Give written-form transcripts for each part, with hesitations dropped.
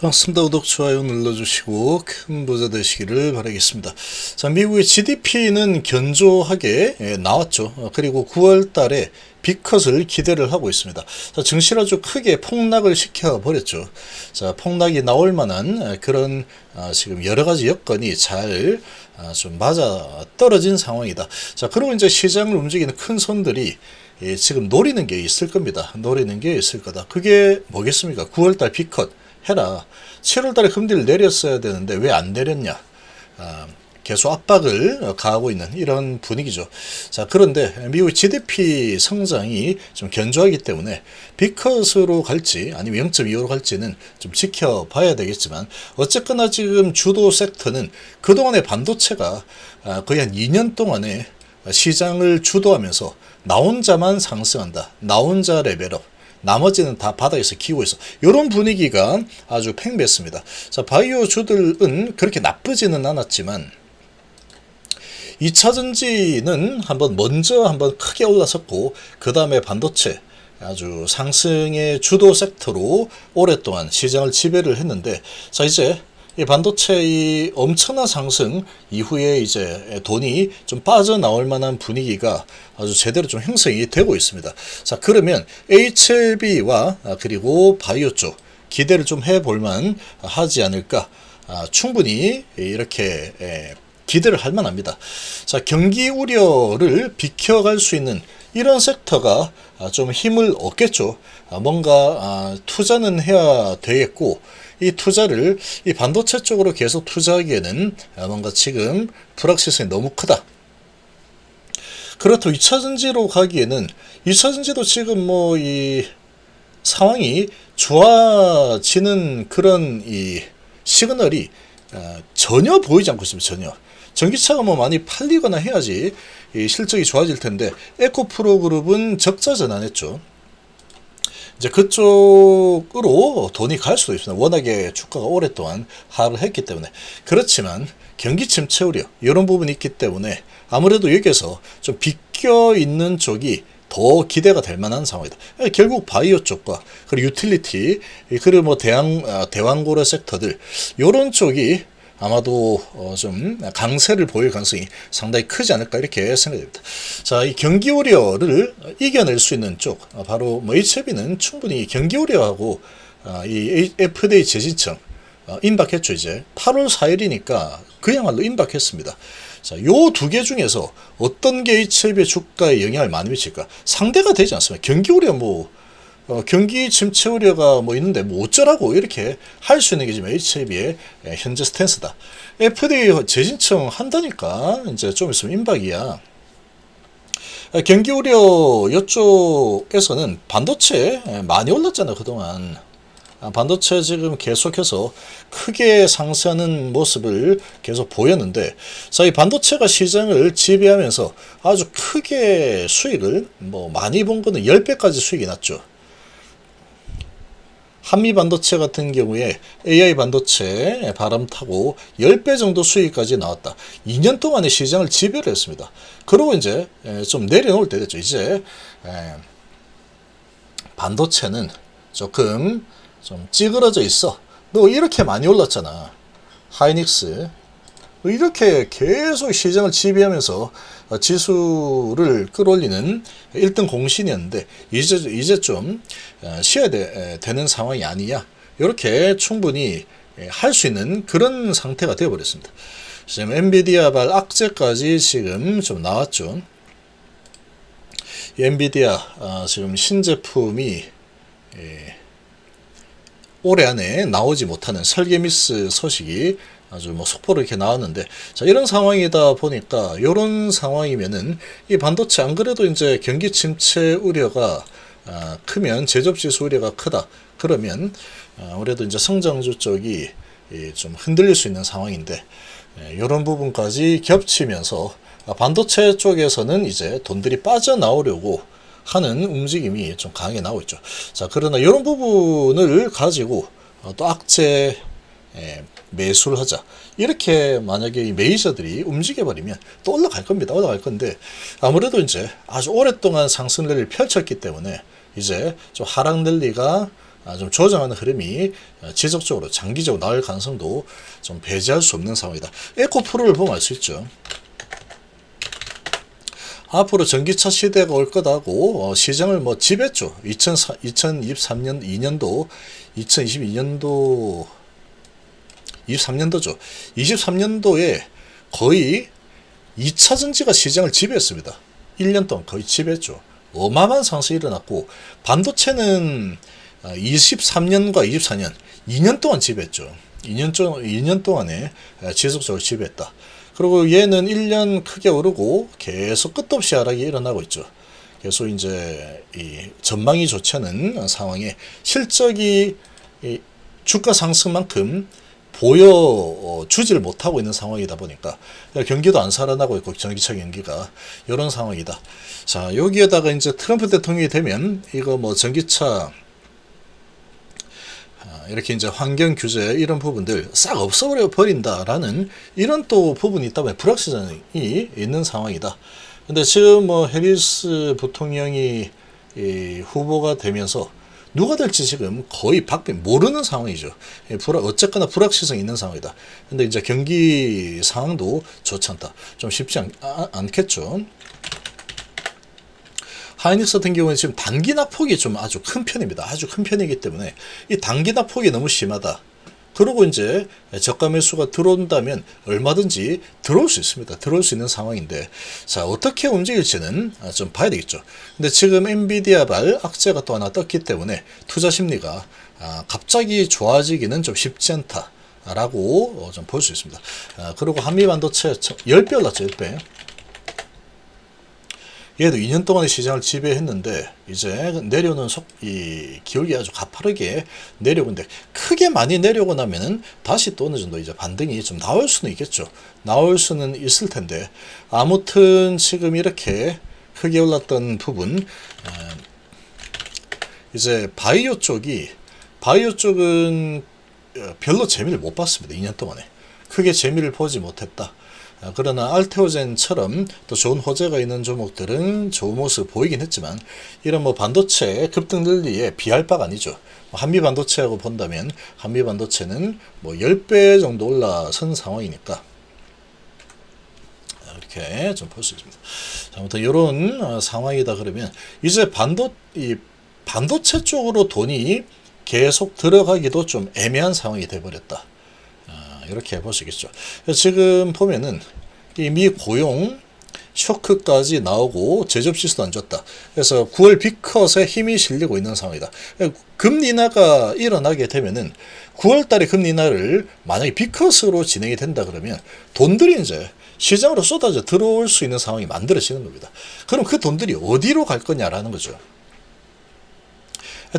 반갑습니다. 구독, 좋아요 눌러주시고 큰 부자 되시기를 바라겠습니다. 자, 미국의 GDP는 견조하게 나왔죠. 그리고 9월 달에 빅컷을 기대를 하고 있습니다. 자, 증시를 아주 크게 폭락을 시켜버렸죠. 자, 폭락이 나올 만한 그런 지금 여러 가지 여건이 잘 좀 맞아 떨어진 상황이다. 자, 그리고 이제 시장을 움직이는 큰 손들이 지금 노리는 게 있을 겁니다. 노리는 게 있을 거다. 그게 뭐겠습니까? 9월달 빅컷 해라. 7월 달에 금리를 내렸어야 되는데 왜 안 내렸냐. 계속 압박을 가하고 있는 이런 분위기죠. 자, 그런데 미국 GDP 성장이 좀 견조하기 때문에 B컷으로 갈지 아니면 0.25로 갈지는 좀 지켜봐야 되겠지만, 어쨌거나 지금 주도 섹터는 그동안의 반도체가 거의 한 2년 동안에 시장을 주도하면서 나 혼자만 상승한다. 나 혼자 레벨업. 나머지는 다 바닥에서 기고 있어. 이런 분위기가 아주 팽배했습니다. 자, 바이오주들은 그렇게 나쁘지는 않았지만 2차전지는 먼저 한번 크게 올라섰고, 그 다음에 반도체 아주 상승의 주도 섹터로 오랫동안 시장을 지배를 했는데, 자, 이제 이 반도체의 엄청난 상승 이후에 이제 돈이 좀 빠져나올 만한 분위기가 아주 제대로 좀 형성이 되고 있습니다. 자, 그러면 HLB와 그리고 바이오 쪽 기대를 좀 해볼만 하지 않을까. 충분히 이렇게 기대를 할 만합니다. 자, 경기 우려를 비켜갈 수 있는 이런 섹터가 좀 힘을 얻겠죠. 뭔가 투자는 해야 되겠고, 이 투자를 이 반도체 쪽으로 계속 투자하기에는 뭔가 지금 불확실성이 너무 크다. 그렇다고 2차전지로 가기에는 2차전지도 지금 뭐 이 상황이 좋아지는 그런 이 시그널이 전혀 보이지 않고 있습니다. 전혀. 전기차가 뭐 많이 팔리거나 해야지 이 실적이 좋아질 텐데, 에코프로 그룹은 적자 전환했죠. 이제 그쪽으로 돈이 갈 수도 있습니다. 워낙에 주가가 오랫동안 하락을 했기 때문에. 그렇지만 경기 침체 우려 이런 부분이 있기 때문에 아무래도 여기에서 좀 비껴 있는 쪽이 더 기대가 될 만한 상황이다. 결국 바이오 쪽과 그리고 유틸리티 그리고 뭐 대왕고래 섹터들 이런 쪽이 아마도 좀 강세를 보일 가능성이 상당히 크지 않을까 이렇게 생각됩니다. 자, 이 경기 우려를 이겨낼 수 있는 쪽, 바로 뭐 HLB는 충분히 경기 우려하고 이 FDA 재진청 임박했죠. 이제 8월 4일이니까 그야말로 임박했습니다. 자, 요 두 개 중에서 어떤 게 HLB의 주가에 영향을 많이 미칠까? 상대가 되지 않습니다. 경기 우려 경기 침체 우려가 뭐 있는데 뭐 어쩌라고 이렇게 할 수 있는 게 지금 HLB의 현재 스탠스다. FDA 재진청 한다니까 이제 좀 있으면 임박이야. 경기 우려 이쪽에서는 반도체 많이 올랐잖아요, 그동안. 반도체 지금 계속해서 크게 상승하는 모습을 계속 보였는데, 자, 이 반도체가 시장을 지배하면서 아주 크게 수익을 뭐 많이 본 거는 10배까지 수익이 났죠. 한미 반도체 같은 경우에 AI 반도체 바람 타고 10배 정도 수익까지 나왔다. 2년 동안의 시장을 지배를 했습니다. 그리고 이제 좀 내려놓을 때 됐죠. 이제 반도체는 조금 좀 찌그러져 있어. 너 이렇게 많이 올랐잖아. 하이닉스 이렇게 계속 시장을 지배하면서 지수를 끌어올리는 1등 공신이었는데, 이제 좀 쉬어야 되는 상황이 아니냐. 이렇게 충분히 할 수 있는 그런 상태가 되어버렸습니다. 지금 엔비디아발 악재까지 지금 좀 나왔죠. 이 엔비디아 지금 신제품이 올해 안에 나오지 못하는 설계 미스 소식이 아주 뭐 속보로 이렇게 나왔는데, 자, 이런 상황이다 보니까 이런 상황이면은 이 반도체 안 그래도 이제 경기 침체 우려가 크면 제조업 지수 우려가 크다. 그러면 아무래도 이제 성장주 쪽이 좀 흔들릴 수 있는 상황인데, 이런 부분까지 겹치면서 반도체 쪽에서는 이제 돈들이 빠져나오려고 하는 움직임이 좀 강하게 나오고 있죠. 자, 그러나 이런 부분을 가지고 또 악재 매수를 하자. 이렇게 만약에 이 메이저들이 움직여버리면 또 올라갈 겁니다. 올라갈 건데, 아무래도 이제 아주 오랫동안 상승 랠리를 펼쳤기 때문에 이제 좀 하락 랠리가 좀 조정하는 흐름이 지속적으로 장기적으로 나올 가능성도 좀 배제할 수 없는 상황이다. 에코프로를 보면 알 수 있죠. 앞으로 전기차 시대가 올 거다고 시장을 뭐 지배했죠. 2023년 2년도 2022년도 23년도죠. 23년도에 거의 2차전지가 시장을 지배했습니다. 1년 동안 거의 지배했죠. 어마어마한 상승이 일어났고 반도체는 23년과 24년 2년 동안 지배했죠. 2년 동안에 지속적으로 지배했다. 그리고 얘는 1년 크게 오르고 계속 끝도 없이 하락이 일어나고 있죠. 계속 이제 이 전망이 좋지 않은 상황에 실적이 주가 상승만큼 보여주지를 못하고 있는 상황이다 보니까 경기도 안 살아나고 있고 전기차 경기가 이런 상황이다. 자, 여기에다가 이제 트럼프 대통령이 되면 이거 뭐 전기차 이렇게 이제 환경 규제 이런 부분들 싹 없어버려 버린다라는 이런 또 부분이 있다 보니 불확실성이 있는 상황이다. 근데 지금 뭐 해리스 부통령이 후보가 되면서 누가 될지 지금 거의 모르는 상황이죠. 어쨌거나 불확실성이 있는 상황이다. 근데 이제 경기 상황도 좋지 않다. 좀 쉽지 않겠죠. 하이닉스 같은 경우는 지금 단기 낙폭이 좀 아주 큰 편입니다. 아주 큰 편이기 때문에 이 단기 낙폭이 너무 심하다. 그리고 이제 저가 매수가 들어온다면 얼마든지 들어올 수 있습니다. 들어올 수 있는 상황인데 자 어떻게 움직일지는 좀 봐야 되겠죠. 근데 지금 엔비디아발 악재가 또 하나 떴기 때문에 투자 심리가 갑자기 좋아지기는 좀 쉽지 않다. 라고 좀 볼 수 있습니다. 그리고 한미반도체 10배 올랐죠. 10배. 얘도 2년 동안의 시장을 지배했는데 이제 내려오는 이 기울기 아주 가파르게 내려오는데 크게 많이 내려오고 나면은 다시 또 어느 정도 이제 반등이 좀 나올 수는 있겠죠. 나올 수는 있을 텐데 아무튼 지금 이렇게 크게 올랐던 부분 이제 바이오 쪽은 별로 재미를 못 봤습니다. 2년 동안에 크게 재미를 보지 못했다. 그러나 알테오젠처럼 또 좋은 호재가 있는 종목들은 좋은 모습 보이긴 했지만 이런 뭐 반도체 급등 늘리에 비할 바가 아니죠. 한미 반도체하고 본다면 한미 반도체는 뭐 10배 정도 올라선 상황이니까 이렇게 좀 볼 수 있습니다. 아무튼 이런 상황이다. 그러면 이제 반도체 쪽으로 돈이 계속 들어가기도 좀 애매한 상황이 돼버렸다. 이렇게 볼 수 있겠죠. 지금 보면은 이 미 고용 쇼크까지 나오고 제조업 지수도 안 좋다. 그래서 9월 빅컷에 힘이 실리고 있는 상황이다. 금리 인하가 일어나게 되면은 9월 달에 금리 인하를 만약에 빅컷으로 진행이 된다 그러면 돈들이 이제 시장으로 쏟아져 들어올 수 있는 상황이 만들어지는 겁니다. 그럼 그 돈들이 어디로 갈 거냐라는 거죠.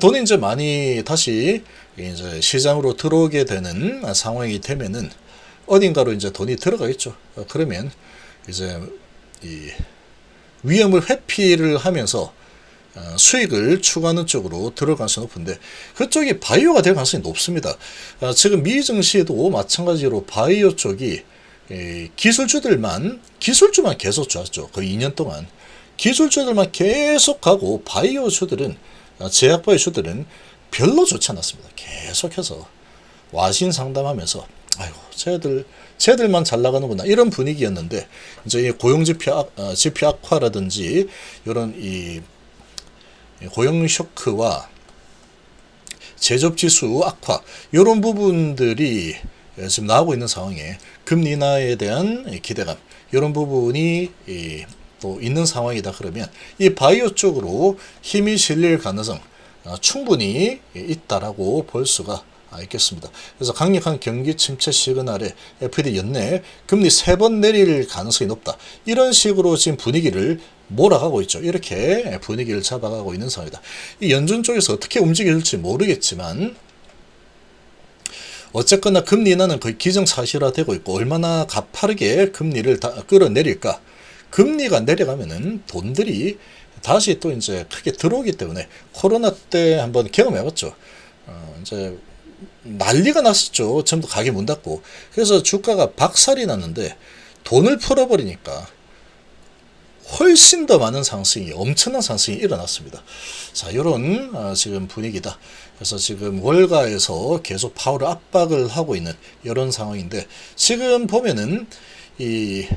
돈이 이제 많이 다시 이제 시장으로 들어오게 되는 상황이 되면은 어딘가로 이제 돈이 들어가겠죠. 그러면 이제 이 위험을 회피를 하면서 수익을 추구하는 쪽으로 들어갈 가능성이 높은데 그쪽이 바이오가 될 가능성이 높습니다. 지금 미 증시도 마찬가지로 바이오 쪽이 기술주만 계속 좋았죠. 거의 2년 동안 기술주들만 계속 가고 바이오주들은 제약바이오주들은 별로 좋지 않았습니다. 계속해서 와신 상담하면서 아이고 쟤들만 잘 나가는구나 이런 분위기였는데 이제 이 고용지표 악화라든지 이런 이 고용 쇼크와 제조업지수 악화 이런 부분들이 지금 나오고 있는 상황에 금리 인하에 대한 기대감 이런 부분이 또 있는 상황이다. 그러면 이 바이오 쪽으로 힘이 실릴 가능성 충분히 있다라고 볼 수가 있겠습니다. 그래서 강력한 경기 침체 시그널에 FED 연내 금리 3번 내릴 가능성이 높다. 이런 식으로 지금 분위기를 몰아가고 있죠. 이렇게 분위기를 잡아가고 있는 상황이다. 이 연준 쪽에서 어떻게 움직일지 모르겠지만 어쨌거나 금리 인하는 거의 기정사실화되고 있고 얼마나 가파르게 금리를 다 끌어내릴까. 금리가 내려가면은 돈들이 다시 또 이제 크게 들어오기 때문에 코로나 때 한번 경험해봤죠. 이제 난리가 났었죠. 전부 가게 문 닫고. 그래서 주가가 박살이 났는데 돈을 풀어버리니까 훨씬 더 많은 상승이 엄청난 상승이 일어났습니다. 자, 이런 지금 분위기다. 그래서 지금 월가에서 계속 파월을 압박을 하고 있는 이런 상황인데, 지금 보면은 이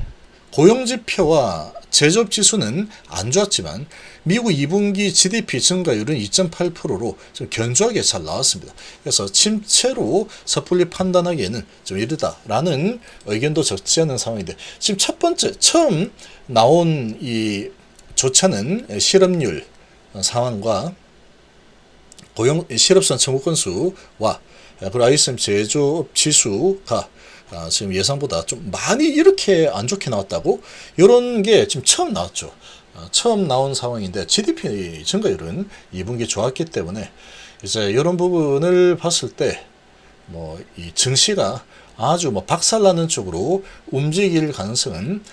고용지표와 제조업지수는 안 좋았지만 미국 2분기 GDP 증가율은 2.8%로 좀 견조하게 잘 나왔습니다. 그래서 침체로 섣불리 판단하기에는 좀 이르다라는 의견도 적지 않은 상황인데, 지금 첫 번째 처음 나온 이 좋지 않은 실업률 상황과 실업선 청구 건수와 그리고 ISM 제조업 지수가 지금 예상보다 좀 많이 이렇게 안 좋게 나왔다고, 이런 게 지금 처음 나왔죠. 처음 나온 상황인데 GDP 증가율은 2분기 좋았기 때문에 이제 이런 부분을 봤을 때 뭐 이 증시가 아주 뭐 박살나는 쪽으로 움직일 가능성은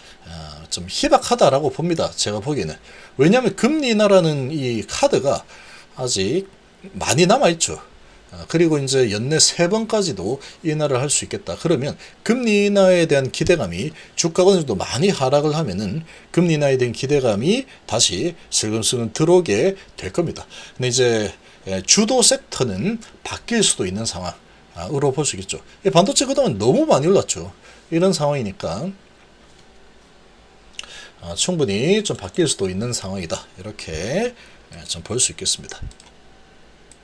좀 희박하다라고 봅니다. 제가 보기에는. 왜냐하면 금리 인하라는 이 카드가 아직 많이 남아있죠. 그리고 이제 연내 3번까지도 인하를 할 수 있겠다. 그러면 금리 인하에 대한 기대감이, 주가가 어느 정도 많이 하락을 하면은 금리 인하에 대한 기대감이 다시 슬금슬금 들어오게 될 겁니다. 근데 이제 주도 섹터는 바뀔 수도 있는 상황으로 볼 수 있겠죠. 반도체 그동안 너무 많이 올랐죠. 이런 상황이니까 충분히 좀 바뀔 수도 있는 상황이다. 이렇게 좀 볼 수 있겠습니다.